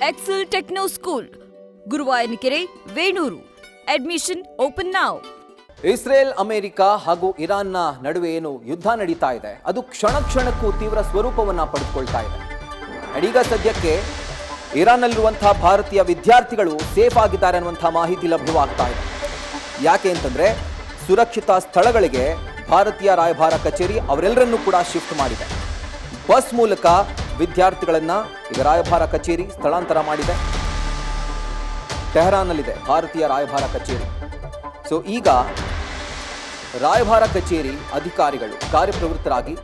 Excel techno school, Guruvayanakere, Venur. Admission open now. Israel, America ಹಾಗೂ ಇರಾನ್ನ ನಡುವೆ ಏನು ಯುದ್ಧ ನಡೀತಾ ಇದೆ ಅದು ಕ್ಷಣ ಕ್ಷಣಕ್ಕೂ ತೀವ್ರ ಸ್ವರೂಪವನ್ನು ಪಡೆದುಕೊಳ್ತಾ ಇದೆ. ಈಗ ಸದ್ಯಕ್ಕೆ ಇರಾನ್ನಲ್ಲಿರುವಂತಹ ಭಾರತೀಯ ವಿದ್ಯಾರ್ಥಿಗಳು ಸೇಫ್ ಆಗಿದ್ದಾರೆ ಅನ್ನುವಂಥ ಮಾಹಿತಿ ಲಭ್ಯವಾಗ್ತಾ ಇದೆ. ಯಾಕೆ ಅಂತಂದ್ರೆ ಸುರಕ್ಷಿತ ಸ್ಥಳಗಳಿಗೆ ಭಾರತೀಯ ರಾಯಭಾರ ಕಚೇರಿ ಅವರೆಲ್ಲರನ್ನೂ ಕೂಡ ಶಿಫ್ಟ್ ಮಾಡಿದೆ. ಬಸ್ ಮೂಲಕ ವಿದ್ಯಾರ್ಥಿಗಳನ್ನ ಈಗ ರಾಯಭಾರ ಕಚೇರಿ ಸ್ಥಳಾಂತರ ಮಾಡಿದೆ. ಟೆಹರಾನ್ನಲ್ಲಿದೆ ಭಾರತೀಯ ರಾಯಭಾರ ಕಚೇರಿ. ಸೊ ಈಗ ರಾಯಭಾರ ಕಚೇರಿ ಅಧಿಕಾರಿಗಳು ಕಾರ್ಯಪ್ರವೃತ್ತರಾಗಿ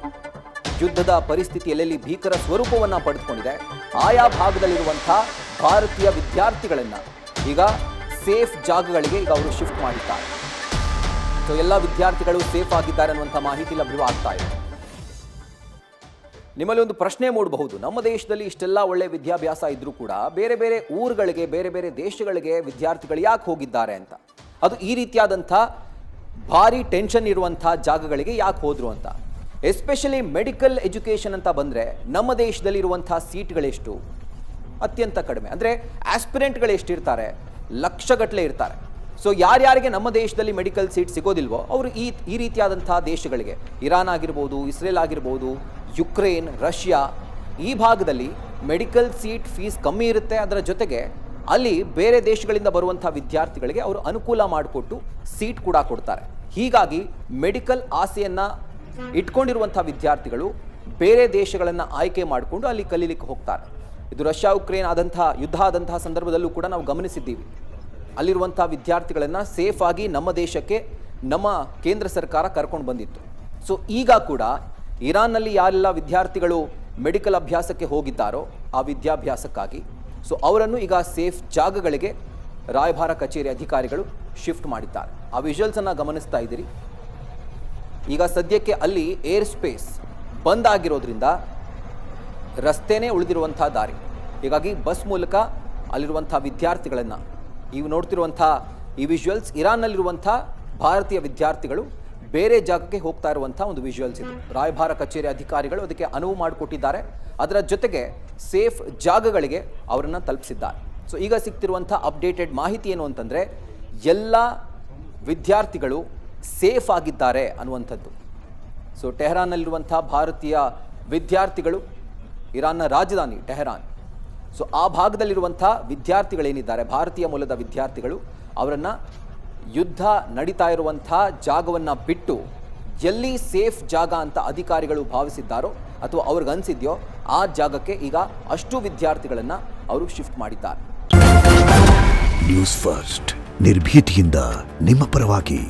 ಯುದ್ಧದ ಪರಿಸ್ಥಿತಿ ಎಲ್ಲೆಲ್ಲಿ ಭೀಕರ ಸ್ವರೂಪವನ್ನು ಪಡೆದುಕೊಂಡಿದೆ ಆಯಾ ಭಾಗದಲ್ಲಿರುವಂಥ ಭಾರತೀಯ ವಿದ್ಯಾರ್ಥಿಗಳನ್ನ ಈಗ ಸೇಫ್ ಜಾಗಗಳಿಗೆ ಈಗ ಅವರು ಶಿಫ್ಟ್ ಮಾಡಿದ್ದಾರೆ. ಸೊ ಎಲ್ಲ ವಿದ್ಯಾರ್ಥಿಗಳು ಸೇಫ್ ಆಗಿದ್ದಾರೆ ಅನ್ನುವಂಥ ಮಾಹಿತಿ ಲಭ್ಯವಾಗ್ತಾ ಇದೆ. ನಿಮ್ಮಲ್ಲಿ ಒಂದು ಪ್ರಶ್ನೆ ಮೂಡಬಹುದು, ನಮ್ಮ ದೇಶದಲ್ಲಿ ಇಷ್ಟೆಲ್ಲ ಒಳ್ಳೆ ವಿದ್ಯಾಭ್ಯಾಸ ಇದ್ರೂ ಕೂಡ ಬೇರೆ ಬೇರೆ ಊರುಗಳಿಗೆ, ಬೇರೆ ಬೇರೆ ದೇಶಗಳಿಗೆ ವಿದ್ಯಾರ್ಥಿಗಳು ಯಾಕೆ ಹೋಗಿದ್ದಾರೆ ಅಂತ. ಅದು ಈ ರೀತಿಯಾದಂಥ ಭಾರಿ ಟೆನ್ಷನ್ ಇರುವಂಥ ಜಾಗಗಳಿಗೆ ಯಾಕೆ ಹೋದ್ರು ಅಂತ. ಎಸ್ಪೆಷಲಿ ಮೆಡಿಕಲ್ ಎಜುಕೇಷನ್ ಅಂತ ಬಂದರೆ ನಮ್ಮ ದೇಶದಲ್ಲಿ ಇರುವಂಥ ಸೀಟ್ಗಳೆಷ್ಟು? ಅತ್ಯಂತ ಕಡಿಮೆ. ಅಂದರೆ ಆಸ್ಪಿರೆಂಟ್ಗಳು ಎಷ್ಟಿರ್ತಾರೆ? ಲಕ್ಷಗಟ್ಟಲೆ ಇರ್ತಾರೆ. ಸೊ ಯಾರ್ಯಾರಿಗೆ ನಮ್ಮ ದೇಶದಲ್ಲಿ ಮೆಡಿಕಲ್ ಸೀಟ್ ಸಿಗೋದಿಲ್ವೋ ಅವರು ಈ ರೀತಿಯಾದಂಥ ದೇಶಗಳಿಗೆ, ಇರಾನ್ ಆಗಿರ್ಬೋದು, ಇಸ್ರೇಲ್ ಆಗಿರ್ಬೋದು, ಯುಕ್ರೇನ್, ರಷ್ಯಾ, ಈ ಭಾಗದಲ್ಲಿ ಮೆಡಿಕಲ್ ಸೀಟ್ ಫೀಸ್ ಕಮ್ಮಿ ಇರುತ್ತೆ. ಅದರ ಜೊತೆಗೆ ಅಲ್ಲಿ ಬೇರೆ ದೇಶಗಳಿಂದ ಬರುವಂಥ ವಿದ್ಯಾರ್ಥಿಗಳಿಗೆ ಅವರು ಅನುಕೂಲ ಮಾಡಿಕೊಟ್ಟು ಸೀಟ್ ಕೂಡ ಕೊಡ್ತಾರೆ. ಹೀಗಾಗಿ ಮೆಡಿಕಲ್ ಆಸೆಯನ್ನು ಇಟ್ಕೊಂಡಿರುವಂಥ ವಿದ್ಯಾರ್ಥಿಗಳು ಬೇರೆ ದೇಶಗಳನ್ನು ಆಯ್ಕೆ ಮಾಡಿಕೊಂಡು ಅಲ್ಲಿ ಕಲೀಲಿಕ್ಕೆ ಹೋಗ್ತಾರೆ. ಇದು ರಷ್ಯಾ ಉಕ್ರೇನ್ ಯುದ್ಧ ಆದಂತಹ ಸಂದರ್ಭದಲ್ಲೂ ಕೂಡ ನಾವು ಗಮನಿಸಿದ್ದೀವಿ. ಅಲ್ಲಿರುವಂಥ ವಿದ್ಯಾರ್ಥಿಗಳನ್ನು ಸೇಫ್ ಆಗಿ ನಮ್ಮ ದೇಶಕ್ಕೆ ನಮ್ಮ ಕೇಂದ್ರ ಸರ್ಕಾರ ಕರ್ಕೊಂಡು ಬಂದಿತ್ತು. ಸೊ ಈಗ ಕೂಡ ಇರಾನ್ನಲ್ಲಿ ಯಾರೆಲ್ಲ ವಿದ್ಯಾರ್ಥಿಗಳು ಮೆಡಿಕಲ್ ಅಭ್ಯಾಸಕ್ಕೆ ಹೋಗಿದ್ದಾರೋ ಆ ವಿದ್ಯಾಭ್ಯಾಸಕ್ಕಾಗಿ, ಸೊ ಅವರನ್ನು ಈಗ ಸೇಫ್ ಜಾಗಗಳಿಗೆ ರಾಯಭಾರ ಕಚೇರಿ ಅಧಿಕಾರಿಗಳು ಶಿಫ್ಟ್ ಮಾಡಿದ್ದಾರೆ. ಆ ವಿಜುವಲ್ಸನ್ನು ಗಮನಿಸ್ತಾ ಇದ್ದೀರಿ. ಈಗ ಸದ್ಯಕ್ಕೆ ಅಲ್ಲಿ ಏರ್ ಸ್ಪೇಸ್ ಬಂದ್ ಆಗಿರೋದ್ರಿಂದ ರಸ್ತೆನೇ ಉಳಿದಿರುವಂಥ ದಾರಿ. ಹೀಗಾಗಿ ಬಸ್ ಮೂಲಕ ಅಲ್ಲಿರುವಂಥ ವಿದ್ಯಾರ್ಥಿಗಳನ್ನು, ನೀವು ನೋಡ್ತಿರುವಂಥ ಈ ವಿಜುವಲ್ಸ್ ಇರಾನ್ನಲ್ಲಿರುವಂಥ ಭಾರತೀಯ ವಿದ್ಯಾರ್ಥಿಗಳು ಬೇರೆ ಜಾಗಕ್ಕೆ ಹೋಗ್ತಾ ಇರುವಂಥ ಒಂದು ವಿಜುವಲ್ಸ್ ಇದು. ರಾಯಭಾರ ಕಚೇರಿ ಅಧಿಕಾರಿಗಳು ಅದಕ್ಕೆ ಅನುವು ಮಾಡಿಕೊಟ್ಟಿದ್ದಾರೆ. ಅದರ ಜೊತೆಗೆ ಸೇಫ್ ಜಾಗಗಳಿಗೆ ಅವರನ್ನು ತಲುಪಿಸಿದ್ದಾರೆ. ಸೊ ಈಗ ಸಿಗ್ತಿರುವಂಥ ಅಪ್ಡೇಟೆಡ್ ಮಾಹಿತಿ ಏನು ಅಂತಂದರೆ ಎಲ್ಲ ವಿದ್ಯಾರ್ಥಿಗಳು ಸೇಫ್ ಆಗಿದ್ದಾರೆ ಅನ್ನುವಂಥದ್ದು. ಸೊ ಟೆಹರಾನ್ನಲ್ಲಿರುವಂಥ ಭಾರತೀಯ ವಿದ್ಯಾರ್ಥಿಗಳು, ಇರಾನ್ನ ರಾಜಧಾನಿ ಟೆಹರಾನ್, ಸೊ ಆ ಭಾಗದಲ್ಲಿರುವಂಥ ವಿದ್ಯಾರ್ಥಿಗಳೇನಿದ್ದಾರೆ ಭಾರತೀಯ ಮೂಲದ ವಿದ್ಯಾರ್ಥಿಗಳು, ಅವರನ್ನು ಯುದ್ಧ ನಡೀತಾ ಇರುವಂಥ ಜಾಗವನ್ನು ಬಿಟ್ಟು ಎಲ್ಲಿ ಸೇಫ್ ಜಾಗ ಅಂತ ಅಧಿಕಾರಿಗಳು ಭಾವಿಸಿದ್ದಾರೋ ಅಥವಾ ಅವ್ರಿಗನ್ಸಿದ್ಯೋ ಆ ಜಾಗಕ್ಕೆ ಈಗ ಅಷ್ಟು ವಿದ್ಯಾರ್ಥಿಗಳನ್ನು ಅವರು ಶಿಫ್ಟ್ ಮಾಡಿದ್ದಾರೆ. ನ್ಯೂಸ್ ಫಸ್ಟ್, ನಿರ್ಭೀತಿಯಿಂದ ನಿಮ್ಮ ಪರವಾಗಿ.